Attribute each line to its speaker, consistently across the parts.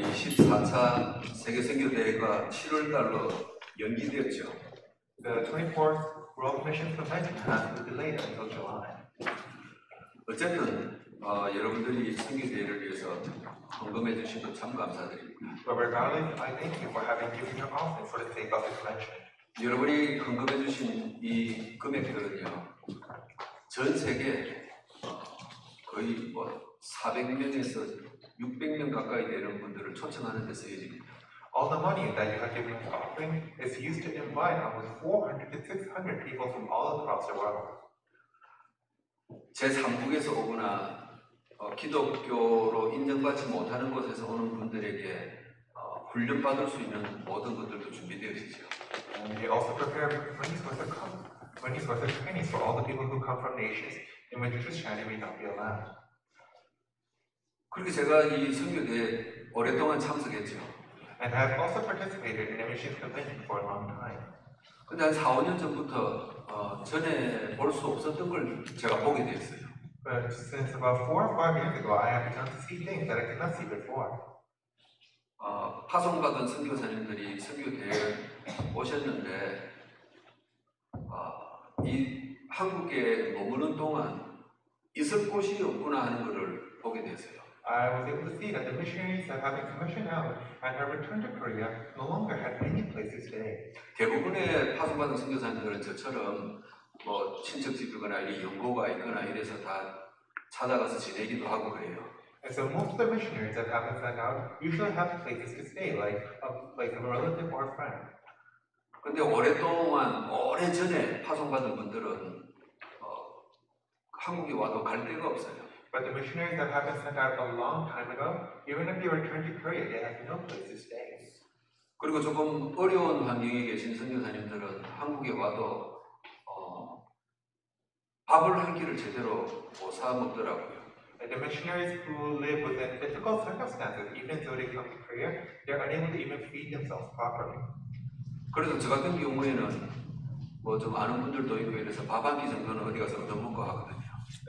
Speaker 1: 24차 세계선교대회가 7월 달로 연기되었죠.
Speaker 2: The 24th World Missions Convention has been delayed until July.
Speaker 1: 어쨌든 여러분들이 선교대회를 위해서 헌금해 주신 것 참 감사드립니다.
Speaker 2: But regardless, I thank you for having given your offering for the sake of the convention.
Speaker 1: 여러분이 헌금해 주신 이 금액들은요, 전 세계 거의 400명에서 600명 가까이 되는 분들을 초청하는 데 쓰여집니다.
Speaker 2: All the money that you have given as offering is used to invite almost 400 to 600 people from all across the world.
Speaker 1: 제3국에서 오거나 기독교로 인정받지 못하는 곳에서 오는 분들에게 훈련받을 수 있는 모든 것들도 준비되어 있죠.
Speaker 2: And they also prepare monies worth of trainings for all the people who come from nations in which Christianity may not be allowed.
Speaker 1: 그렇게 제가 이 선교대에 오랫동안 참석했죠.
Speaker 2: And I have also participated in a missions convention for a long time.
Speaker 1: 근데 한 4, 5년 전부터 전에 볼 수 없었던 걸 제가 보게 됐어요.
Speaker 2: But since about 4 or 5 years ago, I have begun to see things that I could not see before.
Speaker 1: 파송받은 선교사님들이 선교대에 오셨는데 이 한국에 머무는 동안 있을 곳이 없구나 하는 것을 보게 됐어요.
Speaker 2: I was able to see that the missionaries that have been commissioned out and have returned to Korea no longer had any place to stay.
Speaker 1: 대부분의 파송받은 선교사님들은 저처럼 친척집이거나 연고가 있거나 이래서 다 찾아가서 지내기도 하고 그래요.
Speaker 2: And so most of the missionaries that have been sent out usually have places to stay, like a relative or a friend.
Speaker 1: 근데 오래전에 파송받은 분들은 한국에 와도 갈 데가 없어요.
Speaker 2: But the missionaries that have been sent out a long time ago, even if they return to Korea, they have no place to stay.
Speaker 1: 그리고 조금 어려운 환경에 계신 선교사님들은 한국에 와도 밥을 한 끼를 제대로 못 사 먹더라고요.
Speaker 2: And the missionaries who live within difficult circumstances, even though they come to Korea, they're unable to even feed themselves properly.
Speaker 1: 그래서 저 같은 경우에는 좀 아는 분들도 있고 이래서 밥 한 끼 정도는 어디 가서 얻어먹고 하거든요.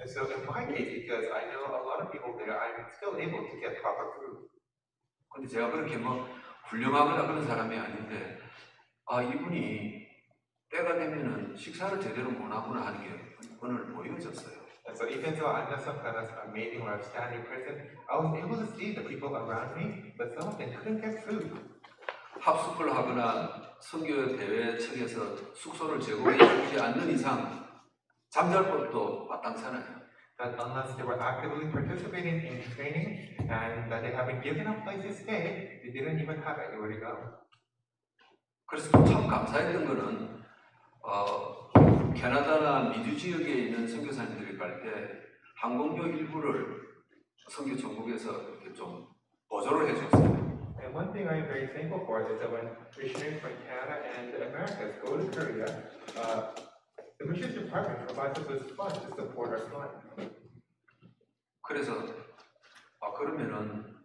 Speaker 2: And so in my case, because I know a lot of people there, I'm still able to get proper food.
Speaker 1: 근데 제가 그렇게 훌륭하거나 그런 사람이 아닌데 이분이 때가 되면은 식사를 제대로 못 하구나 하는 게 오늘 보여졌어요.
Speaker 2: And so even though I'm not some kind of amazing or outstanding person, I was able to see the people around me, but some of them couldn't get food.
Speaker 1: 합숙을 하거나 선교 대회 측에서 숙소를 제공해 주지 않는 이상 잠잘 법도 마땅찮아요.
Speaker 2: That unless they were actively participating in training and that they have been given a place to stay, they didn't even have anywhere to go.
Speaker 1: 그래서 참 감사했던 거는 캐나다나 미주 지역에 있는 선교사님들이 갈 때 항공료 일부를 선교 전국에서 이렇게 좀 보조를 해줬어요.
Speaker 2: And one thing I am very thankful for is that when missionaries from Canada and the Americas go to Korea, the missions department provides us with funds to support our flight.
Speaker 1: 그래서 그러면은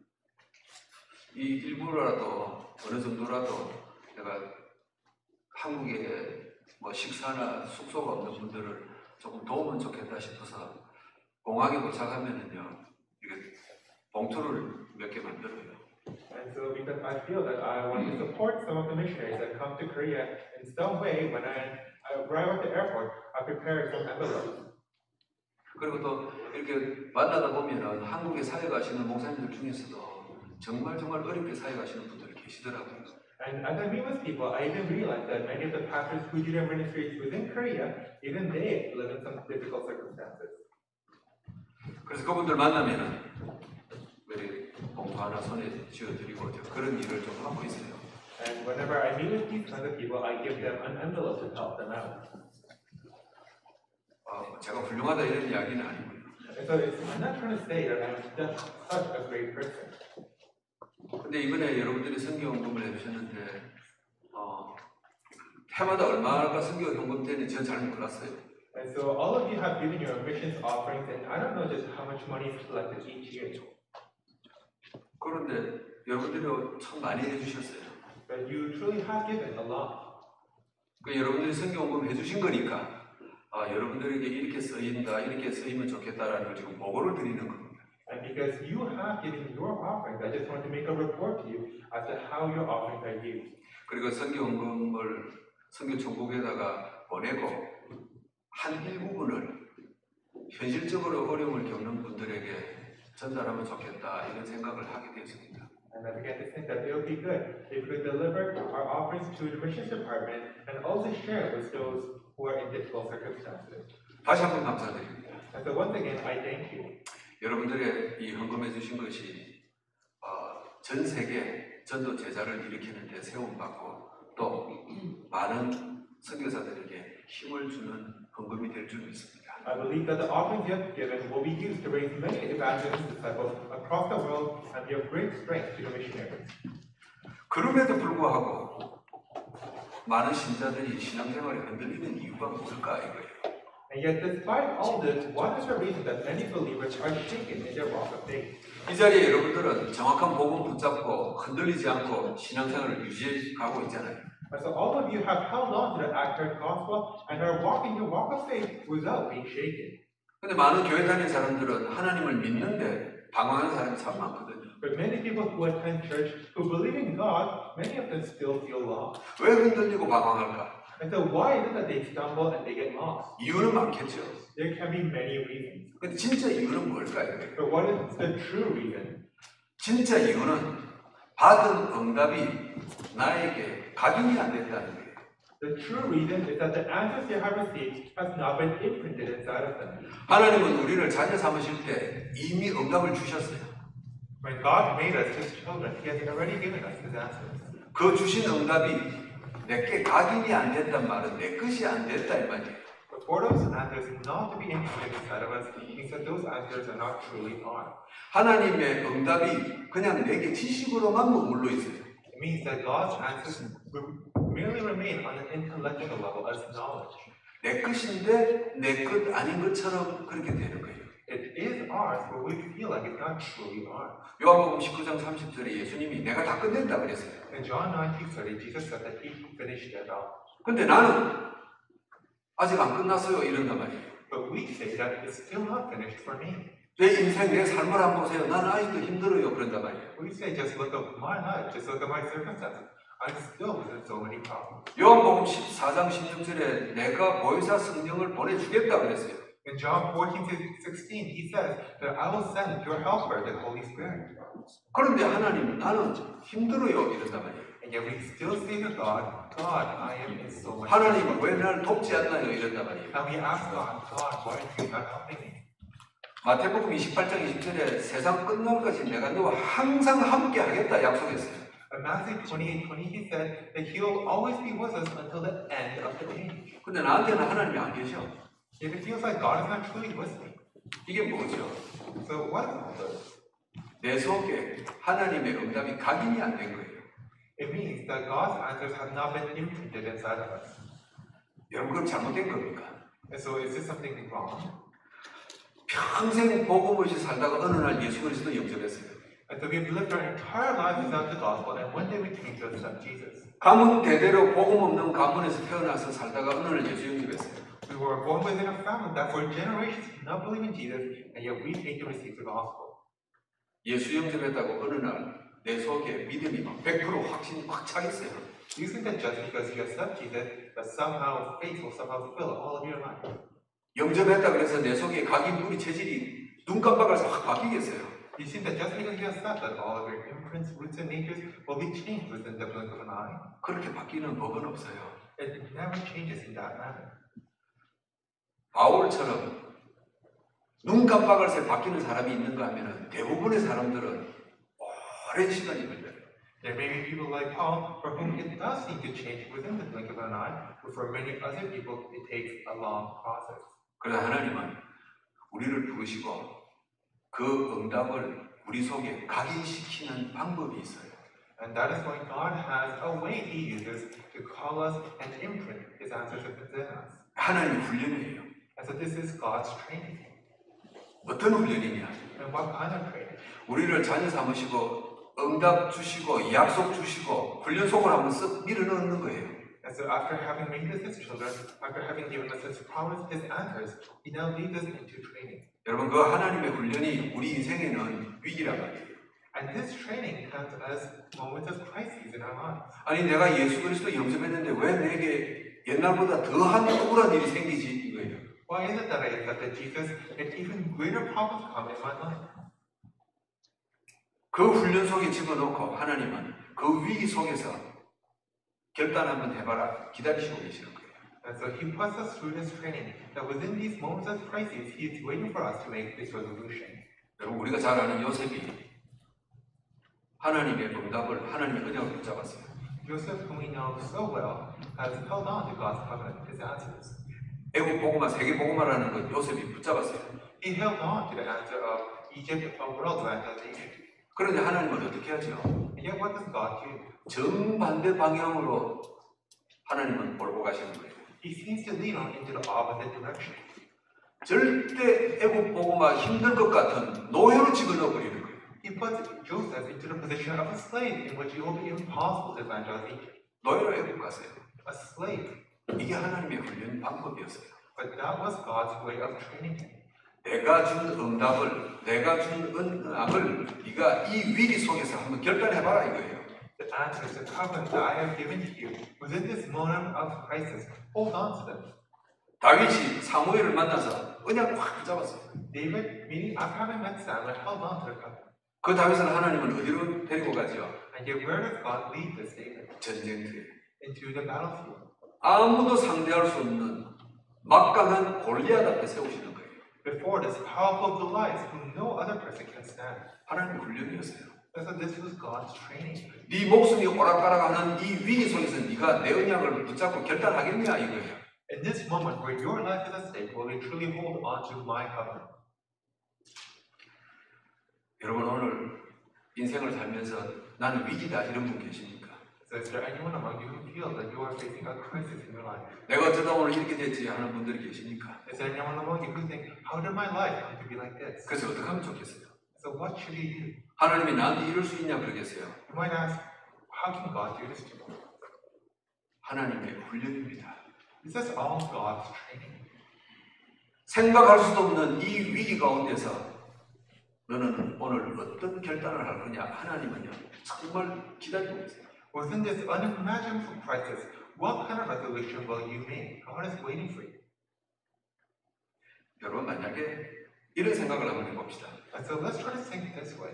Speaker 1: 이 일부라도 어느 정도라도 내가 한국에 식사나 숙소가 없는 분들을 조금 도우면 좋겠다 싶어서 공항에 도착하면은요 이게 봉투를 몇 개 만들어요.
Speaker 2: And so because I feel that I want to support some of the missionaries that come to Korea in some way, when I arrive at the airport, I prepare some envelopes.
Speaker 1: 그리고 또 이렇게 만나다 보면은 한국에 사회 가시는 목사님들 중에서도 정말 어렵게 사회 가시는 분들이 계시더라고요.
Speaker 2: And as I meet with people, I even realize that many of the pastors who do their ministries within Korea, even they live in some difficult circumstances.
Speaker 1: 그래서 그분들 만나면은 봉투 하나 손에 쥐어드리고 그런 일을 좀 하고 있어요.
Speaker 2: And whenever I meet with these kinds of people, I give them an envelope to help them out.
Speaker 1: 제가 훌륭하다 이런 이야기는 아니고요.
Speaker 2: And so I'm not trying to say that I'm just such a great person.
Speaker 1: 근데 이번에 여러분들이 선교 헌금을 해주셨는데 해마다 얼마가 선교 헌금 되는지 저는 잘 몰랐어요.
Speaker 2: And so all of you have given your missions offerings, and I don't know just how much money is collected each year.
Speaker 1: 그런데 여러분들이 참 많이 해주셨어요.
Speaker 2: But you truly have given a lot.
Speaker 1: 여러분들이 선교 헌금 해주신 거니까 여러분들에게 이렇게 쓰인다, 이렇게 쓰이면 좋겠다라는 걸 지금 보고를 드리는 겁니다.
Speaker 2: And because you have given your offerings, I just wanted to make a report to you as to how your offerings are used.
Speaker 1: 그리고 선교헌금을 선교총국에다가 보내고 한 일부분을 현실적으로 어려움을 겪는 분들에게 전달하면 좋겠다 이런 생각을 하게 되었습니다.
Speaker 2: And I began to think that it would be good if we could deliver our offerings to the missions department and also share it with those who are in difficult circumstances.
Speaker 1: 다시 한번 감사드립니다.
Speaker 2: And so once again, I thank you.
Speaker 1: 여러분들의 이 헌금해 주신 것이 전 세계 전도 제자를 일으키는 데 세움받고 또 많은 선교사들에게 힘을 주는 헌금이 될 줄 믿습니다.
Speaker 2: I believe that the offerings you have given will be used to raise many evangelists and disciples across the world and be of great strength to the missionaries.
Speaker 1: 그럼에도 불구하고 많은 신자들이 신앙생활에 흔들리는 이유가 뭘까 이거예요.
Speaker 2: And yet, despite all this, what is the reason that many believers are shaken in their walk of faith?
Speaker 1: 이 자리에 여러분들은 정확한 복음 붙잡고 흔들리지 않고 신앙생활을 유지해 가고 있잖아요.
Speaker 2: And so all of you have held on to the accurate gospel and are walking your walk of faith without being shaken.
Speaker 1: 근데 많은 교회 다니는 사람들은 하나님을 믿는데 방황하는 사람이 참 많거든요.
Speaker 2: But many people who attend church, who believe in God, many of them still feel lost.
Speaker 1: 왜 흔들리고 방황할까?
Speaker 2: And so why is it that they stumble and they get lost?
Speaker 1: 이유는 많겠죠.
Speaker 2: There can be many reasons.
Speaker 1: 근데 진짜 이유는 뭘까요?
Speaker 2: But what is the true reason?
Speaker 1: 진짜 이유는 받은 응답이 나에게 각인이 안 됐다는 거예요.
Speaker 2: The true reason is that the answers they have received has not been imprinted inside of them.
Speaker 1: 하나님은 우리를 자녀 삼으실 때 이미 응답을 주셨어요.
Speaker 2: When God made us His children, He has already given us His answers.
Speaker 1: 그 주신 응답이 내게 각인이 안 됐단 말은 내 것이 안 됐다 이 말이에요.
Speaker 2: But for those answers not to be imprinted inside of us means that those answers are not truly ours.
Speaker 1: 하나님의 응답이 그냥 내게 지식으로만 머물러 있어요.
Speaker 2: It means that God's answers merely remain on an intellectual level as knowledge.
Speaker 1: 내 것인데 내 것 아닌 것처럼 그렇게 되는 거예요.
Speaker 2: It is ours, but we feel like it's not truly ours.
Speaker 1: 요한복음 19장 30절에 예수님이 내가 다 끝냈다 그랬어요.
Speaker 2: In John 19:30, Jesus said that He finished it all.
Speaker 1: 근데 나는 아직 안 끝났어요 이런단 말이에요.
Speaker 2: But we say that it's still not finished for me.
Speaker 1: 내 인생 내 삶을 한번 보세요. 나는 아직도 힘들어요 그런단 말이에요.
Speaker 2: We say just look at my life, just look at my circumstances. I'm still within so many problems.
Speaker 1: 요한복음 14장 16절에 내가 보혜사 성령을 보내주겠다 그랬어요.
Speaker 2: In John 14:16, He says that I will send your helper, the Holy Spirit.
Speaker 1: 그런데 하나님 나는 힘들어요 이런단 말이에요.
Speaker 2: And yet we still say to God, God, I am in so much
Speaker 1: 하나님 왜 나를 돕지 않나요 이런단 말이에요.
Speaker 2: And we ask God, God, why are you not helping me?
Speaker 1: 마태복음 28장 20절에 세상 끝날까지 내가 너와 항상 함께 하겠다 약속했어요.
Speaker 2: In Matthew 28:20, He said that He will always be with us until the end of the age.
Speaker 1: 근데 나한테는 하나님이 안 계셔.
Speaker 2: Yet it feels like God is not truly with me.
Speaker 1: 이게 뭐죠?
Speaker 2: So what is all this?
Speaker 1: 내 속에 하나님의 응답이 각인이 안 된 거예요.
Speaker 2: It means that God's answers have not been imprinted inside of us.
Speaker 1: 여러분 그럼 잘못된 겁니까?
Speaker 2: And so is this something wrong?
Speaker 1: 평생 복음 없이 살다가 어느 날 예수 그리스도 영접했어요.
Speaker 2: And so we've lived our entire lives without the gospel, and one day we came to accept Jesus.
Speaker 1: 가문 대대로 복음 없는 가문에서 태어나서 살다가 어느 날 예수 영접했어요.
Speaker 2: We were born within a family that for generations did not believe in Jesus, and yet we came to receive the gospel.
Speaker 1: 예수 영접했다고 어느 날 내 속에 믿음이 막 100% 확신이 확 차겠어요.
Speaker 2: You think that just because you accept Jesus, that somehow faith will somehow fill all of your life?
Speaker 1: 영접했다 그래서 내 속에 각인 뿌리 체질이 눈 깜빡해서 확 바뀌겠어요.
Speaker 2: You think that just because you accept that all of your imprints, roots, and natures will be changed within the blink of an eye?
Speaker 1: 그렇게 바뀌는 법은 없어요.
Speaker 2: It never changes in that manner.
Speaker 1: 바울처럼 눈 깜빡할 새 바뀌는 사람이 있는가 하면 대부분의 사람들은 오랜 시간이 걸려요.
Speaker 2: There may be people like Paul for whom it does seem to change within the blink of an eye, but for many other people it takes a long process.
Speaker 1: 그러나 하나님은 우리를 부르시고 그 응답을 우리 속에 각인시키는 방법이 있어요.
Speaker 2: And that is why God has a way He uses to call us and imprint His answers within us.
Speaker 1: 하나님의 훈련이에요.
Speaker 2: And so this is God's training.
Speaker 1: 어떤 훈련이냐?
Speaker 2: And what kind of training?
Speaker 1: 우리를 자녀 삼으시고 응답 주시고 약속 주시고 훈련 속을 한번 쓱 밀어넣는 거예요.
Speaker 2: And so after having made us his children, after having given us his promise, his answers, he now leads us into training.
Speaker 1: 여러분 그 하나님의 훈련이 우리 인생에는 위기란 말이에요.
Speaker 2: And this training comes as moments of crises in our lives.
Speaker 1: 아니 내가 예수 그리스도 영접했는데 왜 내게 옛날보다 더한 억울한 일이 생기지 이거예요.
Speaker 2: Why is it that I accepted Jesus and even greater problems come in my life?
Speaker 1: 그 훈련 속에 집어넣고 하나님은 그 위기 속에서 결단 한번 해봐라 기다리시고 계시는 거예요.
Speaker 2: And so he puts us through this training that within these moments of crisis, he is waiting for us to make this resolution.
Speaker 1: 여러분 우리가 잘 아는 요셉이 하나님의 응답을 하나님의 언약을 붙잡았어요.
Speaker 2: Joseph, whom we know so well, has held on to God's covenant, his answers.
Speaker 1: 애국 복음화, 세계 복음화라는 것 요셉이 붙잡았어요.
Speaker 2: He held on to the answer of Egypt, a world evangelization.
Speaker 1: 그런데 하나님은 어떻게 하죠?
Speaker 2: And yet, what does God do?
Speaker 1: 정반대 방향으로 하나님은 몰고 가시는 거예요.
Speaker 2: He seems to lead on into the opposite direction.
Speaker 1: 절대 애국 복음화 힘들 것 같은 노예로 집어넣어 버리는 거예요.
Speaker 2: He puts Joseph into the position of a slave in which it will be impossible to evangelize Egypt.
Speaker 1: 노예로 애국 가세요.
Speaker 2: A slave.
Speaker 1: 이게 하나님의 훈련 방법이었어요.
Speaker 2: But that was God's way of training him.
Speaker 1: 내가 준 응답을, 내가 준 언약을 네가 이 위기 속에서 한번 결단해봐라 이거예요.
Speaker 2: The answers, the covenant that I have given to you, within this moment of crisis, hold on to them.
Speaker 1: 다윗이 사무엘을 만나서 언약을 확 붙잡았어요.
Speaker 2: David, meaning after having met Samuel, held on to the covenant.
Speaker 1: 그 다윗을 하나님은 어디로 데리고 가죠?
Speaker 2: And yet, where does God lead this David?
Speaker 1: 전쟁터에.
Speaker 2: Into the battlefield.
Speaker 1: 아무도 상대할 수 없는 막강한 골리앗 앞에 세우시는 거예요.
Speaker 2: Before this powerful Goliath, whom no other person can stand.
Speaker 1: 하나님의 훈련이었어요.
Speaker 2: And so this was God's training.
Speaker 1: 네 목숨이 오락가락하는 이 위기 속에서 네가 내 언약을 붙잡고 결단하겠냐 이거예요.
Speaker 2: In this moment where your life is at stake, will you truly hold on to my covenant?
Speaker 1: 여러분 오늘 인생을 살면서 나는 위기다 이런 분 계십니까?
Speaker 2: So is there anyone among you who feels that you are facing a crisis in your life?
Speaker 1: 내가 어쩌다 오늘 이렇게 됐지 하는 분들이 계십니까?
Speaker 2: Is there anyone among you who think, how did my life come to be like this?
Speaker 1: 그래서 어떻게 하면 좋겠어요?
Speaker 2: So what should you do?
Speaker 1: 하나님이 나한테 이럴 수 있냐 그러겠어요?
Speaker 2: You might ask, how can God do this to me?
Speaker 1: 하나님의 훈련입니다.
Speaker 2: This is all God's training.
Speaker 1: 생각할 수도 없는 이 위기 가운데서 너는 오늘 어떤 결단을 할 거냐 하나님은요 정말 기다리고 계세요.
Speaker 2: Within this unimaginable crisis, what kind of resolution will you make? God is waiting for you.
Speaker 1: 여러분 만약에 이런 생각을 한번 해봅시다.
Speaker 2: And so let's try to think this way.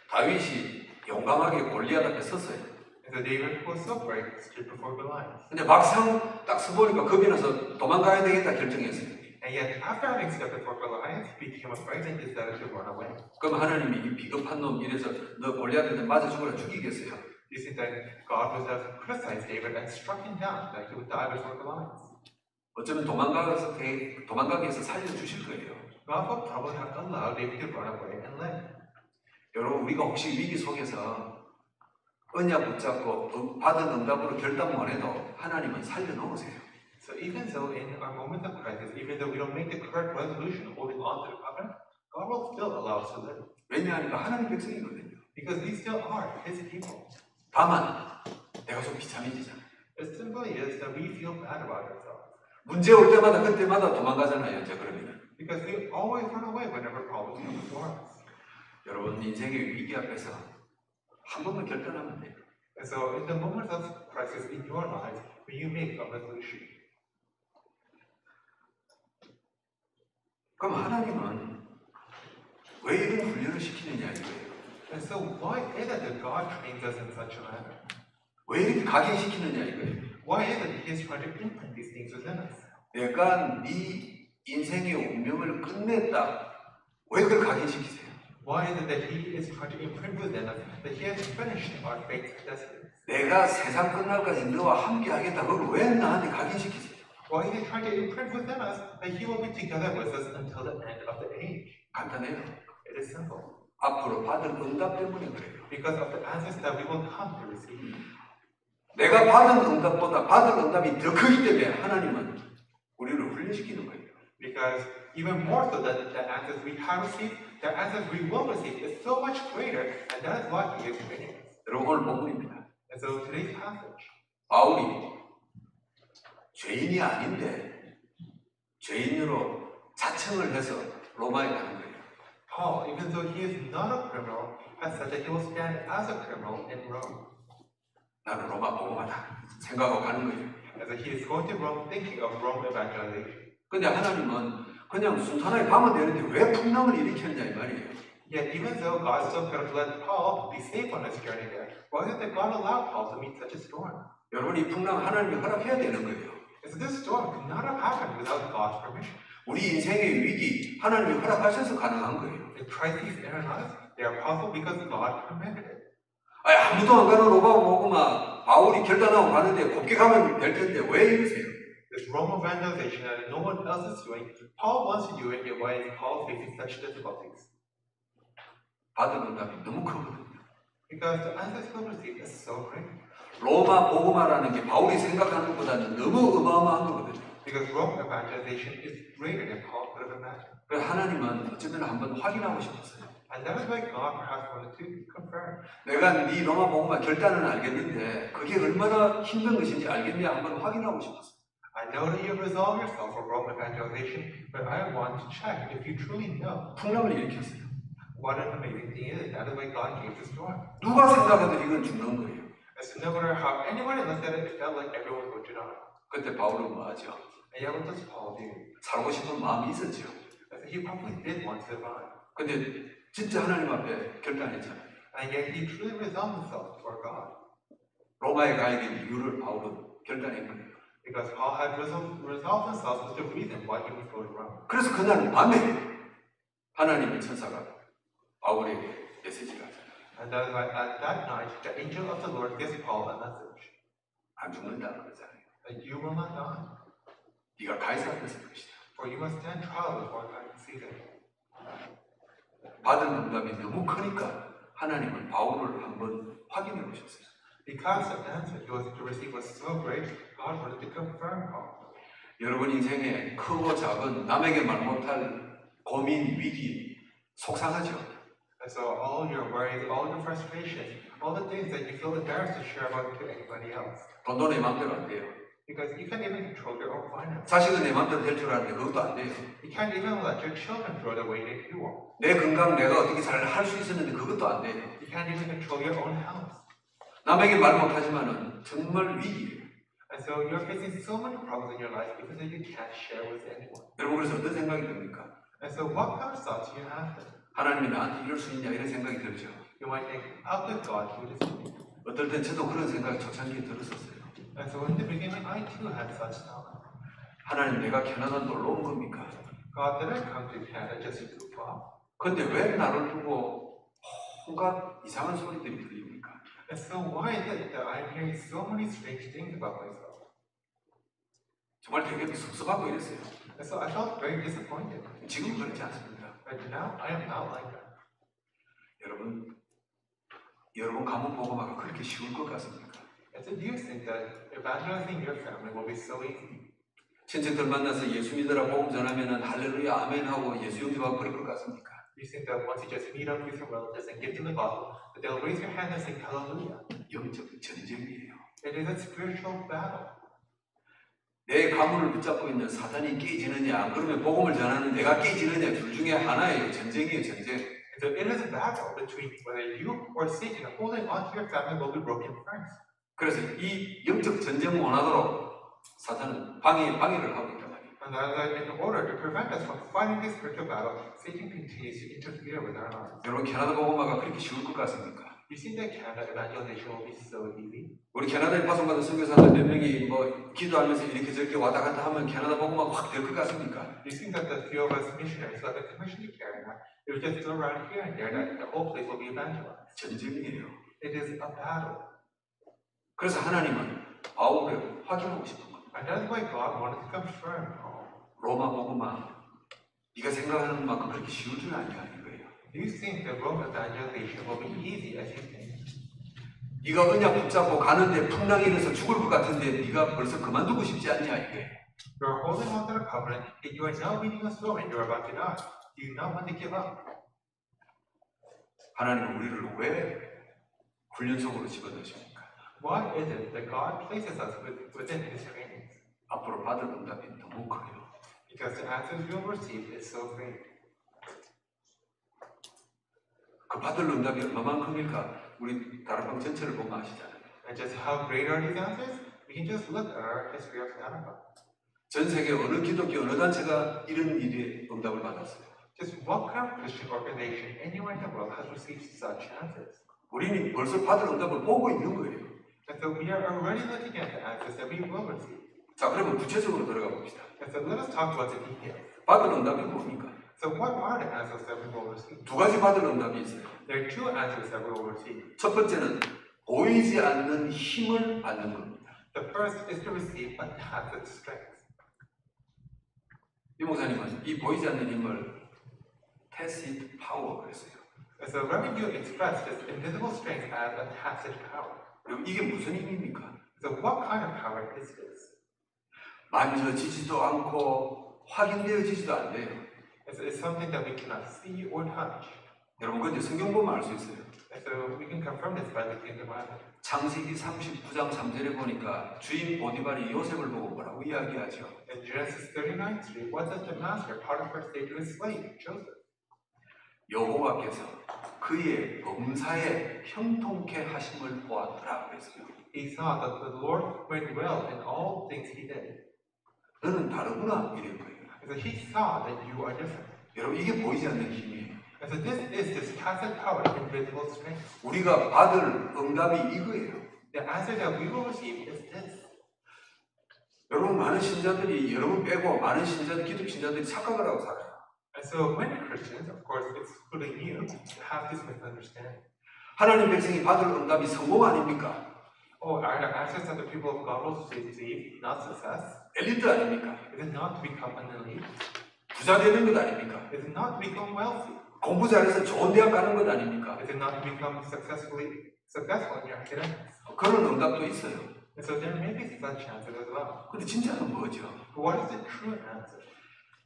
Speaker 1: 다윗이 용감하게 골리앗 앞에 섰어요.
Speaker 2: And so David was so brave, stood before Goliath.
Speaker 1: 근데 막상 딱 서보니까 겁이 나서 도망가야 되겠다 결정했어요.
Speaker 2: And yet, after having stepped before Goliath, he became afraid and decided to run away.
Speaker 1: 그럼 하나님이 이 비겁한 놈 이래서 너 골리앗한테 맞아 죽어라 죽이겠어요?
Speaker 2: You see that God was have criticized David and struck him down that he would die before Goliath.
Speaker 1: 어쩌면 도망가기 위해서 살려주실 거예요.
Speaker 2: God would probably have allowed David to run away and live.
Speaker 1: 여러분 우리가 혹시 위기 속에서 언약 붙잡고 받은 응답으로 결단 못 해도 하나님은 살려놓으세요.
Speaker 2: So even though in our moments of crisis, even though we don't make the correct resolution holding on to the covenant, God will still allow us to live.
Speaker 1: 왜냐하니까 하나님 백성이거든요.
Speaker 2: Because we still are His people.
Speaker 1: 다만 내가 좀 비참해지잖아.
Speaker 2: It simply is that we feel bad about ourselves.
Speaker 1: 문제 올 때마다 그때마다 도망가잖아요. 이제 그러면은.
Speaker 2: Because we always run away whenever problems come before us.
Speaker 1: 여러분 인생의 위기 앞에서 한 번만 결단하면 돼요.
Speaker 2: And so in the moments of crisis in your lives, when you make a resolution,
Speaker 1: 그럼 하나님은 왜 이런 훈련을 시키느냐 이거예요.
Speaker 2: and so why is it that God trains us in such a manner?
Speaker 1: 왜 이렇게 각인시키느냐 이거예요.
Speaker 2: Why is it that He is trying to imprint these things within us?
Speaker 1: 내가 네 인생의 운명을 끝냈다. 왜 그걸 각인시키세요?
Speaker 2: Why is it that He is trying to imprint within us that He has finished our fate's destiny?
Speaker 1: 내가 세상 끝날까지 너와 함께 하겠다. 그걸 왜 나한테 각인시키세요?
Speaker 2: Why is He trying to imprint within us that He will be together with us until the end of the age?
Speaker 1: 간단해요.
Speaker 2: It is simple.
Speaker 1: 앞으로 받을 응답 때문에 그래요.
Speaker 2: Because of the answers that we will come to receive.
Speaker 1: 내가 받은 응답보다 받을 응답이 더 크기 때문에 하나님은 우리를 훈련시키는 거예요.
Speaker 2: Because even more so than the answers we have received, the answers we will receive is so much greater, and that is why He is training us.
Speaker 1: 여러분 오늘 본문입니다.
Speaker 2: And so today's passage,
Speaker 1: 바울이 죄인이 아닌데 죄인으로 자청을 해서 로마에 가는 거예요.
Speaker 2: Paul, even though he is not a criminal, has said that he will stand as a criminal in Rome.
Speaker 1: 나는 로마 복음하다 생각하고 가는 거예요.
Speaker 2: As he is going to Rome thinking of Rome evangelization.
Speaker 1: 근데 하나님은 그냥 순탄하게 가면 되는데 왜 풍랑을 일으켰냐 이 말이에요.
Speaker 2: Yet even though God still could have let Paul be safe on his journey there, why did God allow Paul to meet such a storm?
Speaker 1: 여러분 이 풍랑 하나님이 허락해야 되는 거예요.
Speaker 2: So this storm could not have happened without God's permission.
Speaker 1: 우리 인생의 위기 하나님이 허락하셔서 가능한 거예요.
Speaker 2: The crises in our lives, they are possible because God permitted it.
Speaker 1: 아니, 아무도 안 가는 로마 복음아 바울이 결단하고 가는데 곱게 가면 될 텐데 왜 이러세요?
Speaker 2: This Rome evangelization that no one else is doing, Paul wants to do it, yet why is Paul facing such difficulties?
Speaker 1: 받은 응답이 너무 크거든요.
Speaker 2: Because the answers he'll receive is so great.
Speaker 1: 로마 복음화라는 게 바울이 생각하는 것보다는 너무 어마어마한 거거든요.
Speaker 2: Because Rome evangelization is greater than Paul could have imagined.
Speaker 1: 그래서 하나님은 어쩌면 한번 확인하고 싶었어요.
Speaker 2: And that is why God perhaps wanted to confirm.
Speaker 1: 내가 네 로마 복음화 결단은 알겠는데 그게 얼마나 힘든 것인지 알겠냐 한번 확인하고 싶었어요.
Speaker 2: I know that you have resolved yourself for Rome evangelization, but I want to check if you truly know.
Speaker 1: 풍랑을 일으켰어요.
Speaker 2: What an amazing thing is. That is why God gave the storm.
Speaker 1: 누가 생각해도 이건 죽는 거예요.
Speaker 2: As no matter how anyone looked at it, it felt like everyone was going to die.
Speaker 1: 그때 바울은 뭐 하죠?
Speaker 2: And yet what does Paul do?
Speaker 1: 살고 싶은 마음이 있었죠.
Speaker 2: He probably did want to survive.
Speaker 1: 근데 진짜 하나님 앞에 결단했잖아요.
Speaker 2: And yet he truly resolved himself for God.
Speaker 1: 로마에 가야 될 이유를 바울은 결단한 거예요.
Speaker 2: Because Paul had resolved himself with the reason why he was going wrong.
Speaker 1: 그래서 그날 밤에 하나님의 천사가 바울에게 메시지를 하잖아요.
Speaker 2: And that is why at that night, the angel of the Lord gives Paul a message.
Speaker 1: 안 죽는다 그러잖아요.
Speaker 2: That you will not die,
Speaker 1: 네가 가이사 앞에 설 것이다.
Speaker 2: for you must stand trial before Caesar.
Speaker 1: 받은 응답이 너무 크니까 하나님은 바울을 한번 확인해 보셨어요.
Speaker 2: Because the answer he was to receive was so great, God wanted to confirm Paul.
Speaker 1: 여러분 인생에 크고 작은 남에게 말 못할 고민, 위기, 속상하죠?
Speaker 2: And so all your worries, all your frustrations, all the things that you feel embarrassed to share about to anybody else.
Speaker 1: 돈도 내 마음대로 안 돼요.
Speaker 2: Because you can't even control your own finances.
Speaker 1: 자식은 내 마음대로 될 줄 아는데 그것도 안 돼요.
Speaker 2: You can't even let your children grow the way that you want.
Speaker 1: 내 건강 내가 어떻게 잘 할 수 있었는데 그것도 안 돼요.
Speaker 2: You can't even control your own health.
Speaker 1: 남에게 말 못하지만은 정말 위기예요.
Speaker 2: And so you're facing so many problems in your life because you can't share with anyone.
Speaker 1: 여러분 그래서 어떤 생각이 듭니까?
Speaker 2: And so what kind of thoughts do you have then?
Speaker 1: 하나님이 나한테 이럴 수 있냐 이런 생각이 들죠.
Speaker 2: You might think, how could God do this to me?
Speaker 1: 어떨 땐 저도 그런 생각이 초창기에 들었었어요.
Speaker 2: And so in the beginning, I too had such thoughts.
Speaker 1: 하나님 내가 캐나다 놀러 온 겁니까?
Speaker 2: God didn't come to Canada just to goof off.
Speaker 1: 근데 왜 나를 두고 온갖 이상한 소리들이 들립니까?
Speaker 2: And so why is it that I'm hearing so many strange things about myself?
Speaker 1: 정말 되게 섭섭하고 이랬어요.
Speaker 2: And so I felt very disappointed.
Speaker 1: 지금 그렇지 않습니다.
Speaker 2: But now I am not like that.
Speaker 1: 여러분 가문 복음화가 그렇게 쉬울 것 같습니까?
Speaker 2: And so do you think that evangelizing your family will be so easy?
Speaker 1: 친척들 만나서 예수 믿으라 복음 전하면은 할렐루야 아멘 하고 예수 영접하고 그럴 것 같습니까?
Speaker 2: Do you think that once you just meet up with your relatives and give them the gospel, that they'll raise your hand and sing hallelujah?
Speaker 1: 영적 전쟁이에요.
Speaker 2: It is a spiritual battle.
Speaker 1: 내 가문을 붙잡고 있는 사단이 깨지느냐, 안 그러면 복음을 전하는 내가 깨지느냐, 둘 중에 하나예요. 전쟁이에요, 전쟁.
Speaker 2: And so it is a battle between whether you or Satan holding onto your family will be broken first.
Speaker 1: 그래서 이 영적 전쟁을 원하도록 사탄은 방해를 하고 있단 말이에요.
Speaker 2: And that is that in order to prevent us from fighting this spiritual battle, Satan continues to interfere with our lives.
Speaker 1: 여러분 캐나다 복음화가 그렇게 쉬울 것 같습니까?
Speaker 2: You think that Canada evangelization will be so easy?
Speaker 1: 우리 캐나다에 파송받은 선교사들 몇 명이 뭐 기도하면서 이렇게 저렇게 왔다 갔다 하면 캐나다 복음화가 확 될 것 같습니까?
Speaker 2: You think that the few of us missionaries who have been commissioned to Canada, if we just go around here and there, that the whole place will be evangelized?
Speaker 1: 전쟁이에요.
Speaker 2: It is a battle.
Speaker 1: 그래서 하나님은 바울을 확인하고 싶은 겁니다.
Speaker 2: And that's why God wanted to confirm Paul.
Speaker 1: 로마 복음화 네가 생각하는 만큼 그렇게 쉬울 줄 아냐 이거예요.
Speaker 2: Do you think that Rome evangelization will be easy as you think?
Speaker 1: 네가 언약 붙잡고 가는데 풍랑이 일어서 죽을 것 같은데 네가 벌써 그만두고 싶지 않냐 이게.
Speaker 2: You are holding on to the covenant, yet you are now meeting a storm and you are about to die. Do you not want to give up?
Speaker 1: 하나님은 우리를 왜 훈련 속으로 집어넣으십니까?
Speaker 2: Why is it that God places us within His trainings?
Speaker 1: 앞으로 받을 응답이 너무 커요.
Speaker 2: Because the answers you'll receive is so great.
Speaker 1: 그 받을 응답이 얼마만큼일까? 우리 다락방 전체를 보면 아시잖아요.
Speaker 2: And just how great are these answers? We can just look at our history of Darakam.
Speaker 1: 전 세계 어느 기독교 어느 단체가 이런 일에 응답을 받았어요.
Speaker 2: Just what kind of Christian organization anywhere in the world has received such answers?
Speaker 1: 우리는 벌써 받을 응답을 보고 있는 거예요.
Speaker 2: And so we are already looking at the answers that we will receive.
Speaker 1: 자, 그러면 구체적으로 들어가 봅시다.
Speaker 2: And so let us talk about the details.
Speaker 1: 받을 응답이 뭡니까?
Speaker 2: So what are the answers that we will receive?
Speaker 1: 두 가지 받을 응답이 있어요.
Speaker 2: There are two answers that we will receive.
Speaker 1: 첫 번째는 보이지 않는 힘을 받는 겁니다.
Speaker 2: The first is to receive a tacit strength.
Speaker 1: 이 목사님은 이 보이지 않는 힘을 tacit power 그랬어요.
Speaker 2: And so Reverend Yu expressed this invisible strength as a tacit power.
Speaker 1: 그럼 이게 무슨 힘입니까?
Speaker 2: So what kind of power is this?
Speaker 1: 만져지지도 않고 확인되어지지도 않대요.
Speaker 2: It's something that we cannot see or touch.
Speaker 1: 여러분 근데 성경 보면 알 수 있어요.
Speaker 2: And so we can confirm this by looking at the Bible.
Speaker 1: 창세기 39장 3절에 보니까 주인 보디발이 요셉을 보고 뭐라고 이야기하죠?
Speaker 2: In Genesis 39:3, what does the master Potiphar say to his slave Joseph?
Speaker 1: 여호와께서 그의 범사에 형통케 하심을 보았더라 그랬어요.
Speaker 2: He saw that the Lord went well in all things he did.
Speaker 1: 너는 다르구나 이런 거예요.
Speaker 2: And so he saw that you are different.
Speaker 1: 여러분 이게 보이지 않는 힘이에요.
Speaker 2: And so this is this tacit power, invisible strength.
Speaker 1: 우리가 받을 응답이 이거예요.
Speaker 2: The answer that we will receive is this.
Speaker 1: 여러분 많은 신자들이 여러분 빼고 많은 신자들 기독 신자들이 착각을 하고 살아요.
Speaker 2: And so many Christians, of course, excluding you, have this misunderstanding.
Speaker 1: 하나님 백성이 받을 응답이 성공 아닙니까?
Speaker 2: Oh, are the answers that the people of God will receive not success?
Speaker 1: 엘리트 아닙니까?
Speaker 2: Is it not to become an elite?
Speaker 1: 부자 되는 것 아닙니까?
Speaker 2: Is it not to become wealthy?
Speaker 1: 공부 잘해서 좋은 대학 가는 것 아닙니까?
Speaker 2: Is it not to become successful in your academics?
Speaker 1: 그런 응답도 있어요.
Speaker 2: And so there may be such answers as well.
Speaker 1: 근데 진짜는 뭐죠?
Speaker 2: But what is the true answer?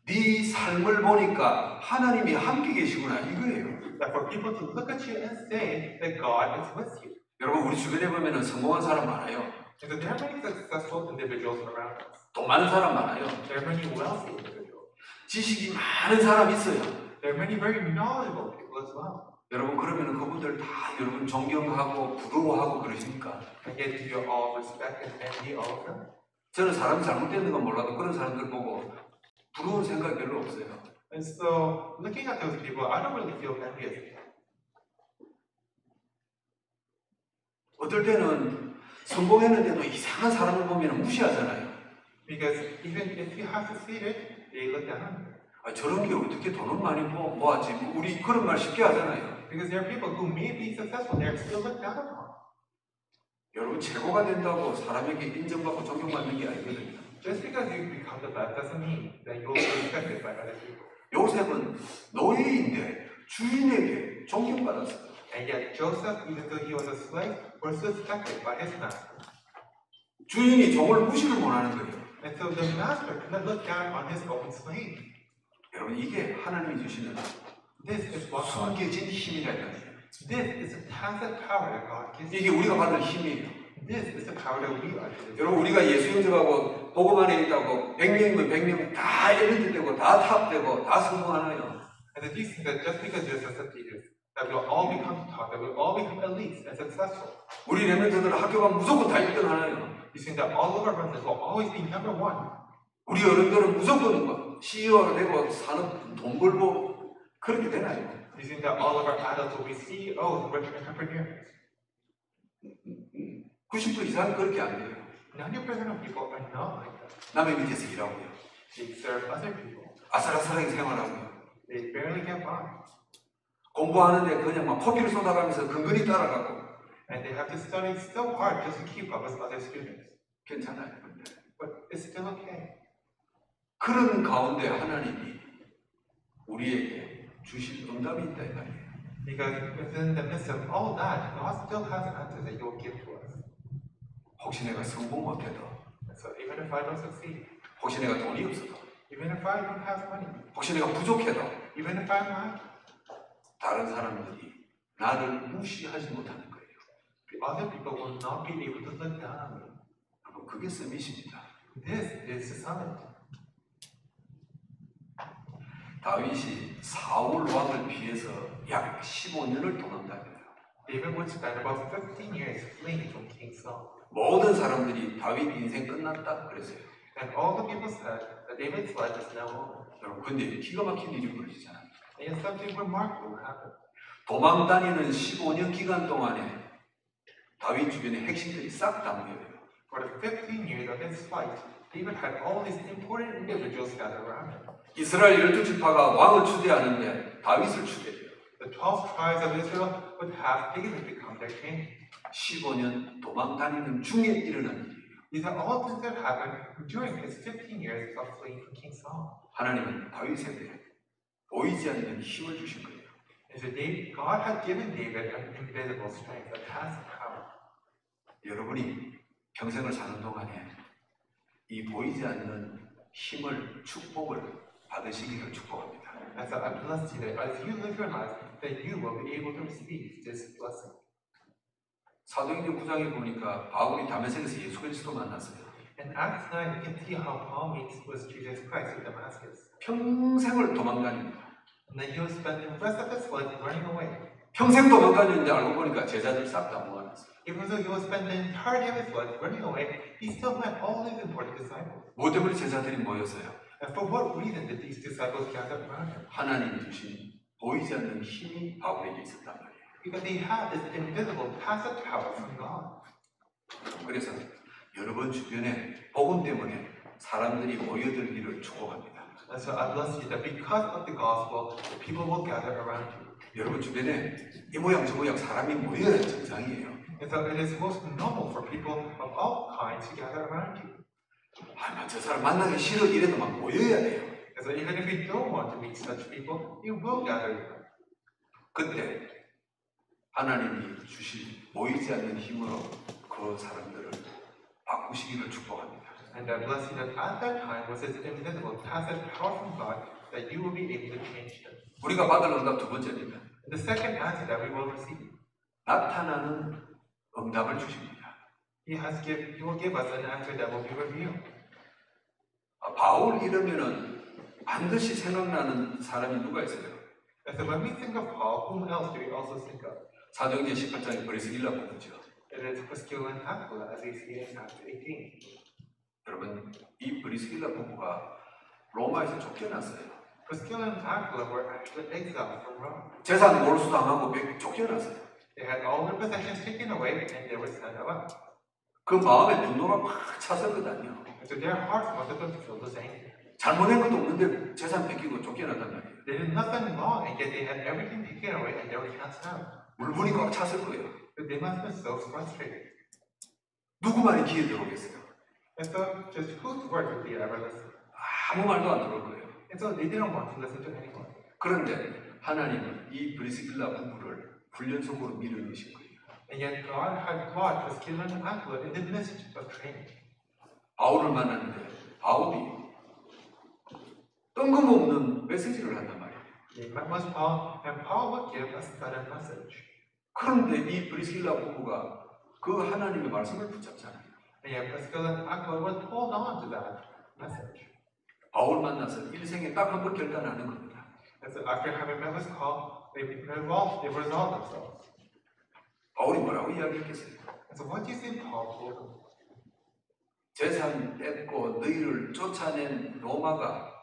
Speaker 1: 네 삶을 보니까 하나님이 함께 계시구나 이거예요.
Speaker 2: That for people to look at you and say that God is with you.
Speaker 1: 여러분 우리 주변에 보면 성공한 사람 많아요.
Speaker 2: And so there are many successful individuals around us.
Speaker 1: 돈 많은 사람 많아요.
Speaker 2: There are many wealthy individuals.
Speaker 1: 지식이 많은 사람 있어요.
Speaker 2: There are many very knowledgeable people as well.
Speaker 1: 여러분 그러면 그분들 다 여러분 존경하고 부러워하고 그러십니까?
Speaker 2: And yet do you all respect and envy all of them?
Speaker 1: 저는 사람이 잘못되는 건 몰라도 그런 사람들 보고 부러운 생각이 별로 없어요.
Speaker 2: And so looking at those people, I don't really feel envious.
Speaker 1: 어떨 때는 성공했는데도 이상한 사람을 보면 무시하잖아요.
Speaker 2: Because even if you have succeeded, they look down on you.
Speaker 1: 아, 저런 게 어떻게 돈을 많이 모았지? 우리 그런 말 쉽게 하잖아요.
Speaker 2: Because there are people who may be successful, they're still looked down upon.
Speaker 1: 여러분 최고가 된다고 사람에게 인정받고 존경받는 게 아니거든요.
Speaker 2: Just because you become the best doesn't mean that you'll be respected by other people.
Speaker 1: 요셉은 노예인데 주인에게 존경받았어요.
Speaker 2: And yet Joseph, even though he was a slave, was respected by his master.
Speaker 1: 주인이 종을 무시를 못하는 거예요.
Speaker 2: And so the master could not look down on his own slave.
Speaker 1: 여러분 이게 하나님이 주시는
Speaker 2: This is what God.
Speaker 1: 숨겨진 힘이라 이거예요.
Speaker 2: This is the tacit power that God gives.
Speaker 1: 이게 우리가 받을 힘이에요.
Speaker 2: This is the power that we are to receive.
Speaker 1: 여러분 우리가 예수 영접하고 복음 안에 있다고 100명이면 100명 다 엘리트 되고 다 탑 되고 다 성공하나요?
Speaker 2: And the thing is that just because you're successful, that we'll all become top, that we'll all become elites and successful.
Speaker 1: 우리 레멘트들은 학교 가면 무조건 다 1등 하나요?
Speaker 2: You think that all of our brothers will always be number one.
Speaker 1: 우리 어른들은 무조건 뭐 CEO가 되고 사는 돈 벌고 그렇게 되나요?
Speaker 2: You think that all of our adults will be CEOs, rich entrepreneurs.
Speaker 1: 90% 이상은 그렇게 안 돼요.
Speaker 2: 90% of people are not like that.
Speaker 1: 남의 밑에서 일하고요.
Speaker 2: They serve other people.
Speaker 1: 아슬아슬하게 생활하고요.
Speaker 2: They barely get by.
Speaker 1: 공부하는데 그냥 막 커피를 쏟아가면서 근근히 따라가고
Speaker 2: And they have to study so hard just to keep up with other students.
Speaker 1: 괜찮아요. 근데
Speaker 2: But it's still okay.
Speaker 1: 그런 가운데 하나님이 우리에게 주신 응답이 있다 이 말이에요.
Speaker 2: Because within the midst of all that, God still has answers that He will give to us.
Speaker 1: 혹시 내가 성공 못해도
Speaker 2: And so even if I don't succeed,
Speaker 1: 혹시 내가 돈이 없어도
Speaker 2: even if I don't have money,
Speaker 1: 혹시 내가 부족해도
Speaker 2: even if I'm not,
Speaker 1: 다른 사람들이 나를 무시하지 못하는 거예요.
Speaker 2: the other people will not be able to look down on me.
Speaker 1: 그게 서밋입니다.
Speaker 2: This is the summit.
Speaker 1: 다윗이 사울 왕을 피해서 약 15년을 도망다녀요.
Speaker 2: David would spend about 15 years fleeing from King Saul.
Speaker 1: 모든 사람들이 다윗 인생 끝났다 그랬어요.
Speaker 2: And all the people said that David's life is now over.
Speaker 1: 여러분, 근데 기가 막힌 일이 벌어지잖아요.
Speaker 2: And yet something remarkable happened.
Speaker 1: 도망다니는 15년 기간 동안에 다윗 주변의 핵심들이 싹 다 모여요.
Speaker 2: For the 15 years of his flight, David had all these important individuals gathered around him.
Speaker 1: 이스라엘 12지파가 왕을 추대하는데 다윗을 추대해요.
Speaker 2: The 12 tribes of Israel would have David become their king.
Speaker 1: 15년 도망다니는 중에 일어난 일이에요.
Speaker 2: These are all things that happened during his 15 years of fleeing from King Saul.
Speaker 1: 하나님은 다윗에게 보이지 않는 힘을 주신 거예요.
Speaker 2: And so God had given David an invisible strength, a passive power.
Speaker 1: 여러분이 평생을 사는 동안에 이 보이지 않는 힘을, 축복을 받으시기를 축복합니다.
Speaker 2: And so I bless you that as you live your life, that you will be able to receive this blessing.
Speaker 1: 사도행전 9장에 보니까 바울이 다메섹에서 예수 그리스도 만났어요.
Speaker 2: In Acts 9, you can see how Paul meets with Jesus Christ in Damascus.
Speaker 1: 평생을 도망다닙니다.
Speaker 2: And then he will spend the rest of his life running away.
Speaker 1: 평생 도망다녔는데 알고 보니까 제자들 싹 다 모아놨어요.
Speaker 2: Even though he will spend the entirety of his life running away, he still met all his important disciples.
Speaker 1: 뭐 때문에 제자들이 모였어요?
Speaker 2: And for what reason did these disciples gather around him?
Speaker 1: 하나님이 주신 보이지 않는 힘이 바울에게 있었단 말이에요.
Speaker 2: Because they had this invisible, passive power from God.
Speaker 1: 그래서 여러분 주변에 복음 때문에 사람들이 모여들기를 축복합니다.
Speaker 2: And so I bless you that because of the gospel, the people will gather around you.
Speaker 1: 여러분 주변에 이 모양 저 모양 사람이 모여야 정상이에요.
Speaker 2: And so it is most normal for people of all kinds to gather around you.
Speaker 1: 저 사람 만나기 싫어 이래도 막 모여야 돼요.
Speaker 2: And so even if you don't want to meet such people, you will gather around.
Speaker 1: 그때 하나님이 주신 보이지 않는 힘으로 그 사람들을 바꾸시기를 축복합니다.
Speaker 2: And I bless you that at that time was this invisible, passive power from God that you will be able to change them.
Speaker 1: 우리가 받을 응답 두 번째입니다.
Speaker 2: And the second answer that we will receive,
Speaker 1: 나타나는 응답을 주십니다.
Speaker 2: He will give us an answer that will be revealed.
Speaker 1: 바울 이러면은 반드시 생각나는 사람이 누가 있어요?
Speaker 2: And so when we think of Paul, whom else do we also think of?
Speaker 1: 사도행전 18장에 브리스길라 부부죠.
Speaker 2: It is Priscilla and Aquila, as we see in Acts 18.
Speaker 1: 여러분, 이 브리스길라 부부가 로마에서 쫓겨났어요.
Speaker 2: Priscilla and Aquila were actually exiled from Rome.
Speaker 1: 재산 몰수당하고 쫓겨났어요.
Speaker 2: They had all their possessions taken away and they were sent out.
Speaker 1: 그 마음에 분노가 팍 찼었거든요.
Speaker 2: And so their hearts must have been filled with anger.
Speaker 1: 잘못한 것도 없는데 재산 뺏기고 쫓겨났단 말이에요.
Speaker 2: They did nothing wrong and yet they had everything taken away and they were cast out.
Speaker 1: 물분이 꽉 찼을 거예요.
Speaker 2: But they must have been so frustrated.
Speaker 1: 누구 말이 귀에 들어오겠어요?
Speaker 2: And so just whose word would they ever listen?
Speaker 1: 아무 말도 안 들어올 거예요.
Speaker 2: And so they didn't want to listen to anyone.
Speaker 1: 그런데 하나님은 이 브리스길라 부부를 훈련소로 밀어넣으신 거예요.
Speaker 2: And yet God had brought Priscilla and Aquila in the midst of training.
Speaker 1: 바울을 만났는데 바울이 뜬금없는 메시지를 한단 말이에요.
Speaker 2: They met with Paul and Paul would give a sudden message.
Speaker 1: 그런데 이 브리스길라 부부가 그 하나님의 말씀을 붙잡잖아요.
Speaker 2: And yet Priscilla and Aquila would hold on to that message.
Speaker 1: 바울 만나서 일생에 딱 한 번 결단하는 겁니다.
Speaker 2: And so after having met with Paul, they resolved themselves.
Speaker 1: 바울이 뭐라고 이야기했겠어요?
Speaker 2: And so what do you think Paul told them?
Speaker 1: 재산 뺏고 너희를 쫓아낸 로마가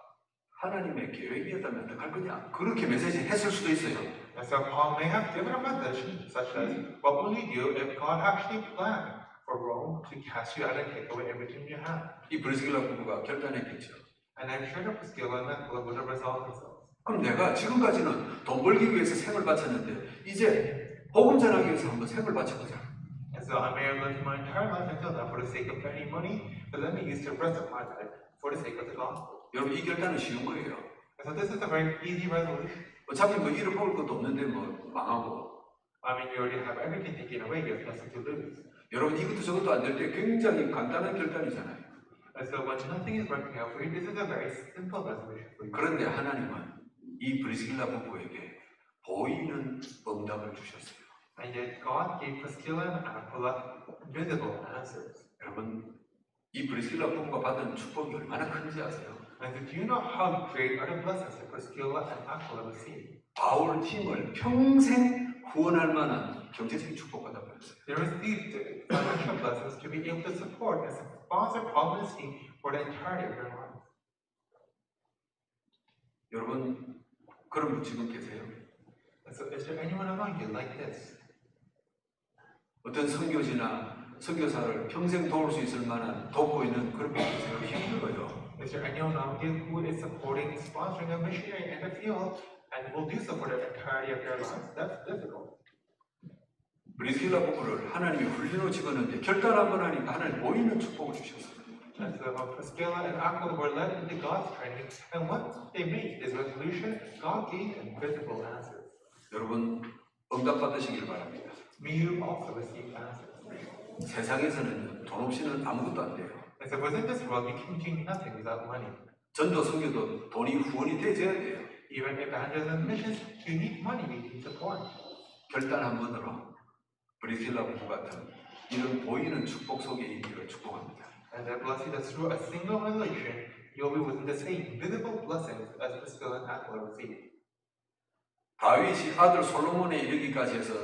Speaker 1: 하나님의 계획이었다면 어떡할 거냐? 그렇게 메시지 했을 수도 있어요.
Speaker 2: And so Paul may have given a message such as, what will you do if God actually planned for Rome to cast you out and take away everything you have?
Speaker 1: 이 브리스길라 부부가 결단했겠죠.
Speaker 2: And I'm sure that Priscilla and Aquila would have resolved themselves.
Speaker 1: 그럼 내가 지금까지는 돈 벌기 위해서 생을 바쳤는데 이제 복음 전하기 위해서 한번 생을 바쳐보자.
Speaker 2: And so I may have lived my entire life until now for the sake of earning money, but let me use the rest of my life for the sake of the gospel.
Speaker 1: 여러분 이 결단은 쉬운 거예요.
Speaker 2: And so this is a very easy resolution.
Speaker 1: 어차피 뭐 잃어먹을 것도 없는데 뭐 망하고.
Speaker 2: I mean, you already have everything taken away, you have nothing to lose.
Speaker 1: 여러분 이것도 저것도 안 될 때 굉장히 간단한 결단이잖아요.
Speaker 2: And so when nothing is working out for you, this is a very simple resolution for you.
Speaker 1: 그런데 하나님은 이 브리스길라 부부에게 보이는 응답을 주셨어요.
Speaker 2: And yet God gave Priscilla and Aquila visible answers.
Speaker 1: 여러분 이 브리스길라 부부가 받은 축복이 얼마나 큰지 아세요?
Speaker 2: And do you know how great are the blessings that Priscilla and Aquila received?
Speaker 1: 바울 팀을 평생 후원할 만한 경제적인 축복 받아버렸어요.
Speaker 2: They received financial blessings to be able to support and sponsor Paul's team for the entirety of their lives.
Speaker 1: 여러분 그런 분 지금 계세요?
Speaker 2: And so, is there anyone among you like this?
Speaker 1: 어떤 선교지나 선교사를 평생 도울 수 있을 만한 돕고 있는 그런 분 계세요? 힘들어요.
Speaker 2: Is there anyone among you who is supporting, sponsoring a missionary in the field and will do so for the entirety of their lives? That's difficult.
Speaker 1: 브리스길라 부부를 하나님이 훈련으로 집었는데 결단 한번 하니까 하나님 보이는 축복을 주셨어요.
Speaker 2: And so Priscilla and Aquila were led into God's training, and once they made this resolution, God gave them visible answers.
Speaker 1: 여러분 응답 받으시길 바랍니다.
Speaker 2: May you also receive answers.
Speaker 1: 세상에서는 돈 없이는 아무것도 안 돼요.
Speaker 2: And so within this world, you can do nothing without money.
Speaker 1: 전도 선교도 돈이 후원이 돼줘야 돼요.
Speaker 2: Even evangelism and missions, you need money, you need support.
Speaker 1: 결단 한 번으로 브리스길라 부부 같은 이런 보이는 축복 속에 있기를 축복합니다.
Speaker 2: And I bless you that through a single revelation, you'll be within the same visible blessings as Priscilla and Aquila received.
Speaker 1: 다윗이 아들 솔로몬에 이르기까지 해서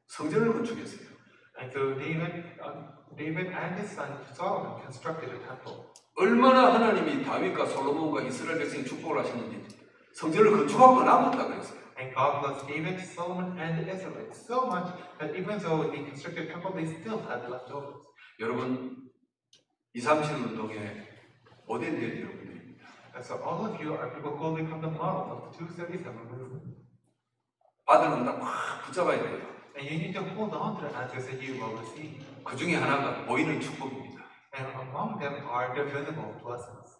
Speaker 1: 성전을 건축했어요.
Speaker 2: And so David and his son Solomon constructed a temple.
Speaker 1: 얼마나 하나님이 다윗과 솔로몬과 이스라엘 백성이 축복을 하셨는지 성전을 건축하고 남았다 그랬어요.
Speaker 2: And God blessed David, Solomon, and the Israelites so much that even though they constructed a temple, they still had leftovers.
Speaker 1: 여러분 237 운동의 모델들이 여러분들입니다.
Speaker 2: And so all of you are people who will become the models of the 237 movement.
Speaker 1: 받은 응답 확 붙잡아야 돼요.
Speaker 2: And you need to hold on to the answers that you will receive.
Speaker 1: 그 중에 하나가 보이는 축복입니다.
Speaker 2: And among them are the visible blessings.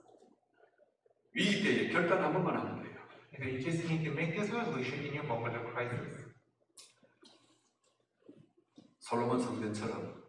Speaker 1: 위기 때에 결단 한 번만 하면 돼요.
Speaker 2: And so you just need to make this resolution in your moment of crisis.
Speaker 1: 솔로몬 성전처럼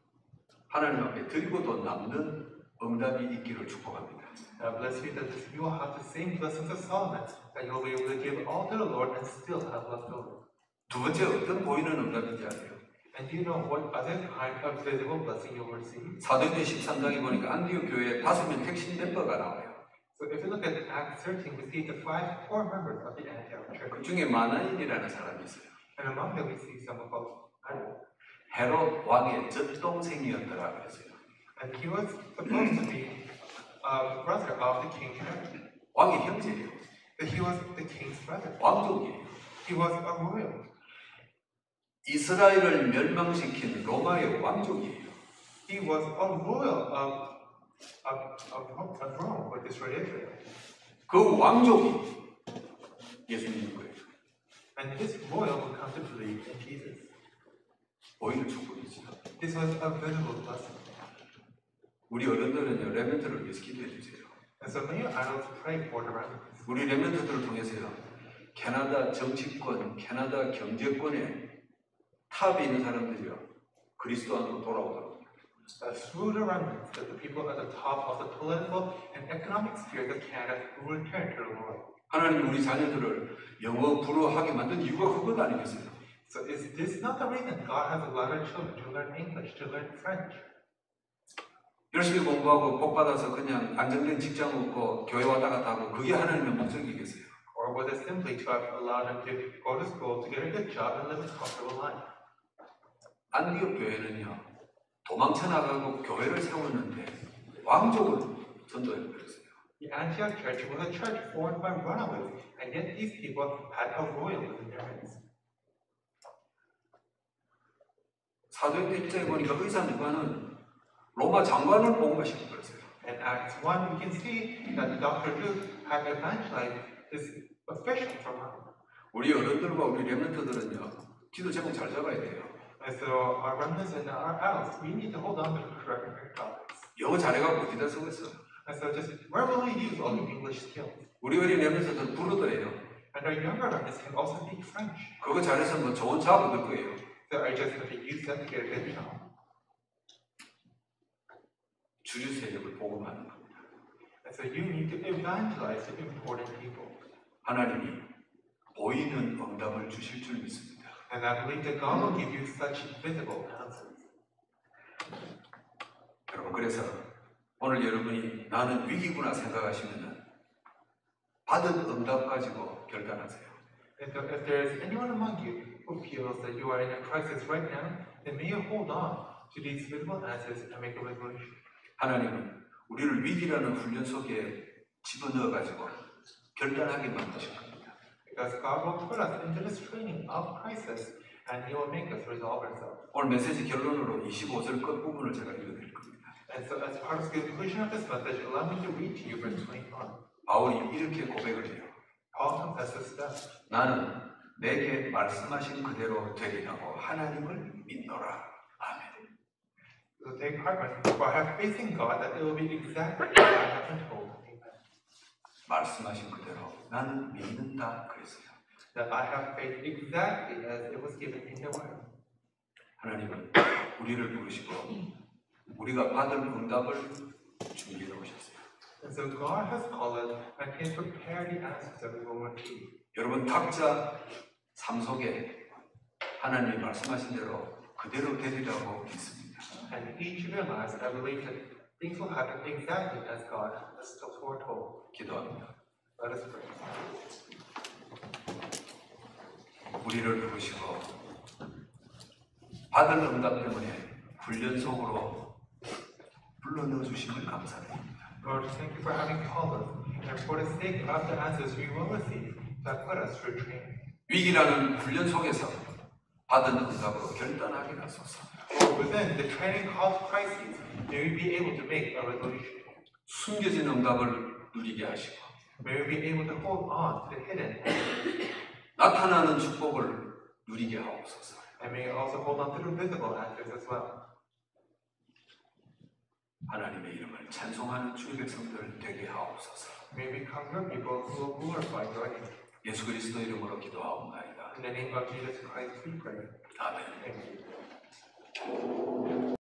Speaker 1: 하나님 앞에 드리고도 남는 응답이 있기를 축복합니다.
Speaker 2: I bless you that you will have the same blessings of Solomon, that you will be able to give all to the Lord and still have leftovers.
Speaker 1: 두 번째 어떤 보이는 응답인지 아세요?
Speaker 2: And do you know what other kind of visible blessing you will receive?
Speaker 1: 사도행전 13장에 보니까 안디옥 교회에 5명 핵심 멤버가 나와요.
Speaker 2: So if you look at Acts 13, we see the 5 core members of the Antioch
Speaker 1: 그
Speaker 2: church.
Speaker 1: 중에 마나인이라는 사람이 있어요.
Speaker 2: And among them we see someone called Anna.
Speaker 1: 헤롯 왕의 젖동생이었더라 그랬어요.
Speaker 2: And he was supposed to be a brother of the king Herod.
Speaker 1: 왕의 형제예요.
Speaker 2: But he was the king's brother.
Speaker 1: 왕족이에요.
Speaker 2: He was a royal.
Speaker 1: 이스라엘을 멸망시킨 로마의 왕족이에요.
Speaker 2: He was a royal of Rome, or destroyed Israel.
Speaker 1: 그 왕족이 예수님인 거예요.
Speaker 2: And this royal would come to believe in Jesus.
Speaker 1: 보이는 축복이죠.
Speaker 2: This was a visible blessing.
Speaker 1: 우리 어른들은요 레멘트를 위해서 기도해 주세요.
Speaker 2: And so many adults pray for the remnants.
Speaker 1: 우리 레멘트들을 통해서요 캐나다 정치권, 캐나다 경제권에 탑에 있는 사람들이요 그리스도 안으로 돌아오도록.
Speaker 2: Through the remnants, that the people at the top of the political and economic spheres of Canada will return to the Lord.
Speaker 1: 하나님이 우리 자녀들을 영어 불어하게 만든 이유가 그것 아니겠어요?
Speaker 2: So is this not the reason God has allowed our children to learn English, to learn French?
Speaker 1: 열심히 공부하고 복 받아서 그냥 안정된 직장 얻고 교회 왔다 갔다 하고 그게 하나님의 목적이겠어요?
Speaker 2: Or was it simply to have allowed them to go to school, to get a good job, and live a comfortable life?
Speaker 1: 안디옥 교회는요 도망쳐 나가고 교회를 세웠는데 왕족을 전도해 버렸어요.
Speaker 2: The Antioch church was a church formed by runaways, and yet these people had a royal within their midst.
Speaker 1: 사도행전 1장에 보니까 의사 누가는 로마 장관을 복음화시켜 버렸어요.
Speaker 2: In Acts 1, we can see that Dr. Luke had evangelized this official from Rome.
Speaker 1: 우리 어른들과 우리 레멘트들은요 기도 제목 잘 잡아야 돼요.
Speaker 2: And so our remnants and our adults, we need to hold on to the correct topics.
Speaker 1: 영어 잘해가고 어디다 쓰고 있어?
Speaker 2: And so just where will we use all your English skills?
Speaker 1: 우리 어린 레멘트들 불어도 해요.
Speaker 2: And our younger remnants can also speak French.
Speaker 1: 그거 잘해서 뭐 좋은 작업 얻을 거예요.
Speaker 2: So are you just going to use that to get a good job?
Speaker 1: 주류 세력을 복음하는 겁니다.
Speaker 2: And so you need to evangelize to important people.
Speaker 1: 하나님이 보이는 응답을 주실 줄 믿습니다.
Speaker 2: And I believe that God will give you such visible answers.
Speaker 1: 여러분 그래서 오늘 여러분이 나는 위기구나 생각하시면 받은 응답 가지고 결단하세요.
Speaker 2: And so if there is anyone among you who feels that you are in a crisis right now, then may you hold on to these visible answers and make a resolution.
Speaker 1: 하나님은 우리를 위기라는 훈련 속에 집어넣어 가지고 결단하게 만드실 겁니다.
Speaker 2: Because God will put us into this training of crisis and He will make us resolve ourselves.
Speaker 1: 오늘 메시지 결론으로 25절 끝부분을 제가 읽어드릴 겁니다.
Speaker 2: And so as part of the conclusion of this message, allow me to read to you verse 21.
Speaker 1: 바울이 이렇게 고백을 해요.
Speaker 2: Paul confesses that
Speaker 1: 나는 내게 말씀하신 그대로 되리라고 하나님을 믿노라. 아멘.
Speaker 2: So take heart, for I have faith in God that it will be exactly as I have been told. Amen.
Speaker 1: 말씀하신 그대로 나는 믿는다 그랬어요.
Speaker 2: That I have faith exactly as it was given in the word.
Speaker 1: 하나님은 우리를 부르시고 우리가 받을 응답을 준비해 놓으셨어요.
Speaker 2: And so God has called us and He has prepared the answers that we will receive.
Speaker 1: 여러분 각자 삶 속에 하나님이 말씀하신 대로 그대로 되리라고 믿습니다.
Speaker 2: And each of your lives, I believe that things will happen exactly as God has foretold.
Speaker 1: 기도합니다.
Speaker 2: Let us pray.
Speaker 1: 우리를 부르시고 받은 응답 때문에 훈련 속으로 불러넣어 주심을 감사드립니다.
Speaker 2: Lord, thank you for having called us, and for the sake of the answers we will receive, that put us through training.
Speaker 1: 위기라는 훈련 속에서 받은 응답으로 결단하게 하소서.
Speaker 2: For within the training called crises, may we be able to make a resolution.
Speaker 1: 숨겨진 응답을 누리게 하시고
Speaker 2: May we be able to hold on to the hidden,
Speaker 1: 나타나는 축복을 누리게 하옵소서.
Speaker 2: and may we also hold on to the visible answers as well.
Speaker 1: 하나님의 이름을 찬송하는 주의 백성들 되게 하옵소서.
Speaker 2: May we become your people who will glorify your name.
Speaker 1: 예수 그리스도 이름으로 기도하옵나이다.
Speaker 2: In the name of Jesus Christ we pray.
Speaker 1: 아멘.
Speaker 2: Amen.